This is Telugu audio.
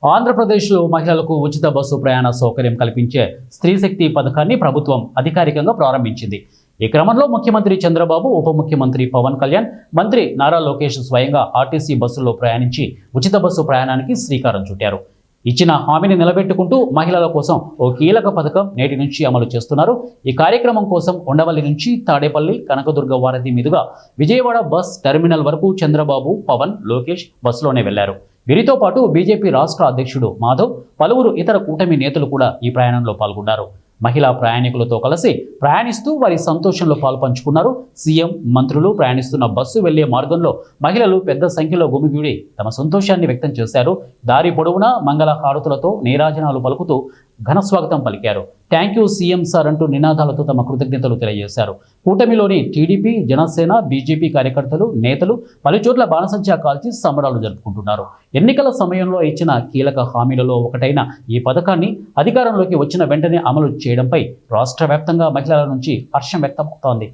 ఆంధ్రప్రదేశ్లో మహిళలకు ఉచిత బస్సు ప్రయాణ సౌకర్యం కల్పించే స్త్రీ శక్తి పథకాన్ని ప్రభుత్వం అధికారికంగా ప్రారంభించింది. ఈ క్రమంలో ముఖ్యమంత్రి చంద్రబాబు, ఉప ముఖ్యమంత్రి పవన్ కళ్యాణ్, మంత్రి నారా లోకేష్ స్వయంగా ఆర్టీసీ బస్సుల్లో ప్రయాణించి ఉచిత బస్సు ప్రయాణానికి శ్రీకారం చుట్టారు. ఇచ్చిన హామీని నిలబెట్టుకుంటూ మహిళల కోసం ఓ కీలక పథకం నేటి నుంచి అమలు చేస్తున్నారు. ఈ కార్యక్రమం కోసం ఉండవల్లి నుంచి తాడేపల్లి, కనకదుర్గ వారధి మీదుగా విజయవాడ బస్ టెర్మినల్ వరకు చంద్రబాబు, పవన్, లోకేష్ బస్సులోనే వెళ్లారు. వీరితో పాటు బీజేపీ రాష్ట్ర అధ్యక్షుడు మాధవ్, పలువురు ఇతర కూటమి నేతలు కూడా ఈ ప్రయాణంలో పాల్గొన్నారు. మహిళా ప్రయాణికులతో కలిసి ప్రయాణిస్తూ వారి సంతోషంలో పాల్పంచుకున్నారు. సీఎం, మంత్రులు ప్రయాణిస్తున్న బస్సు వెళ్లే మార్గంలో మహిళలు పెద్ద సంఖ్యలో గుమిగూడి తమ సంతోషాన్ని వ్యక్తం చేశారు. దారి పొడవునా మంగళ హారతులతో నీరాజనాలు పలుకుతూ ఘన స్వాగతం పలికారు. థ్యాంక్ యూ సీఎం సార్ అంటూ నినాదాలతో తమ కృతజ్ఞతలు తెలియజేశారు. కూటమిలోని టీడీపీ, జనసేన, బీజేపీ కార్యకర్తలు, నేతలు పలుచోట్ల బాణసంచా కాల్చి సంబరాలు జరుపుకుంటున్నారు. ఎన్నికల సమయంలో ఇచ్చిన కీలక హామీలలో ఒకటైన ఈ పథకాన్ని అధికారంలోకి వచ్చిన వెంటనే అమలు చేయడంపై రాష్ట్ర వ్యాప్తంగా మహిళల నుంచి హర్షం వ్యక్తమవుతోంది.